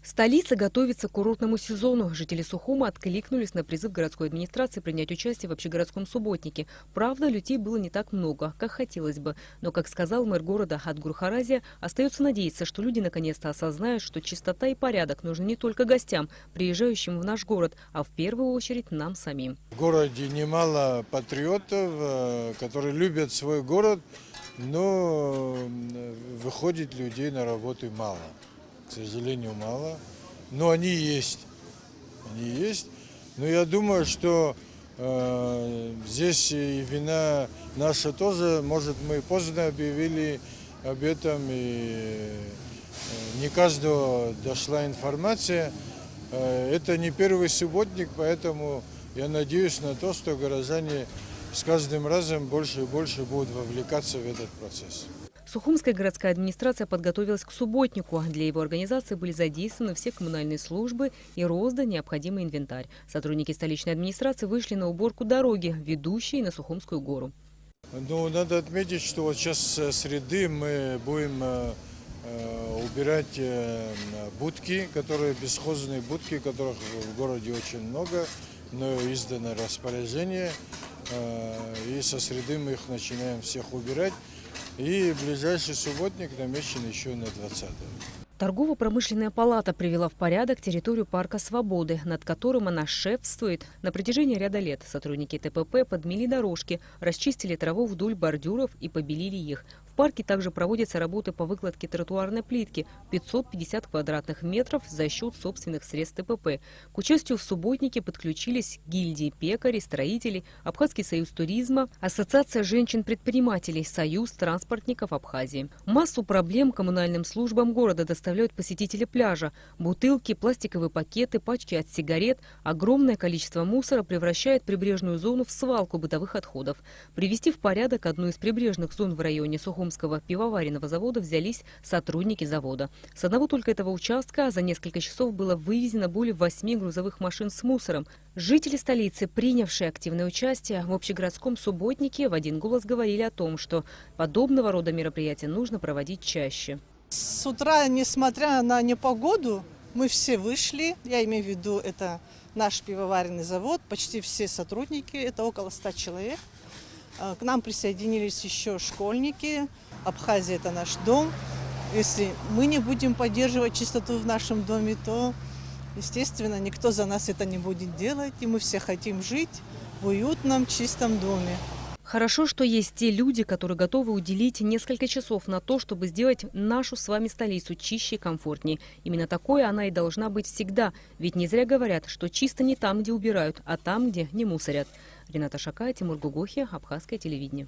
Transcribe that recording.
Столица готовится к курортному сезону. Жители Сухума откликнулись на призыв городской администрации принять участие в общегородском субботнике. Правда, людей было не так много, как хотелось бы. Но, как сказал мэр города Адгур Харазия, остается надеяться, что люди наконец-то осознают, что чистота и порядок нужны не только гостям, приезжающим в наш город, а в первую очередь нам самим. В городе немало патриотов, которые любят свой город, но выходит людей на работу мало. К сожалению, мало. Но они есть. Они есть. Но я думаю, что здесь и вина наша тоже. Может, мы поздно объявили об этом, и не каждого дошла информация. Это не первый субботник, поэтому я надеюсь на то, что горожане с каждым разом больше и больше будут вовлекаться в этот процесс. Сухумская городская администрация подготовилась к субботнику. Для его организации были задействованы все коммунальные службы и роздан необходимый инвентарь. Сотрудники столичной администрации вышли на уборку дороги, ведущей на Сухумскую гору. Ну, надо отметить, что вот сейчас с среды мы будем убирать будки, бесхозные будки, которых в городе очень много, но издано распоряжение. И со среды мы их начинаем всех убирать. И ближайший субботник намечен еще на 20-е. Торгово-промышленная палата привела в порядок территорию парка Свободы, над которым она шефствует на протяжении ряда лет. Сотрудники ТПП подмели дорожки, расчистили траву вдоль бордюров и побелили их. В парке также проводятся работы по выкладке тротуарной плитки 550 квадратных метров за счет собственных средств ТПП. К участию в субботнике подключились гильдии пекарей, строителей, Абхазский союз туризма, Ассоциация женщин-предпринимателей, Союз транспортников Абхазии. Массу проблем коммунальным службам города доставляют посетители пляжа. Бутылки, пластиковые пакеты, пачки от сигарет. Огромное количество мусора превращает прибрежную зону в свалку бытовых отходов. Привести в порядок одну из прибрежных зон в районе Сухумского пивоваренного завода взялись сотрудники завода. С одного только этого участка за несколько часов было вывезено более 8 грузовых машин с мусором. Жители столицы, принявшие активное участие в общегородском субботнике, в один голос говорили о том, что подобного рода мероприятия нужно проводить чаще. С утра, несмотря на непогоду, мы все вышли, я имею в виду, это наш пивоваренный завод, почти все сотрудники, это около 100 человек. К нам присоединились еще школьники, Абхазия – это наш дом. Если мы не будем поддерживать чистоту в нашем доме, то, естественно, никто за нас это не будет делать, и мы все хотим жить в уютном, чистом доме. Хорошо, что есть те люди, которые готовы уделить несколько часов на то, чтобы сделать нашу с вами столицу чище и комфортнее. Именно такой она и должна быть всегда. Ведь не зря говорят, что чисто не там, где убирают, а там, где не мусорят. Рената Шакая, Тимур Гугохи, Абхазское телевидение.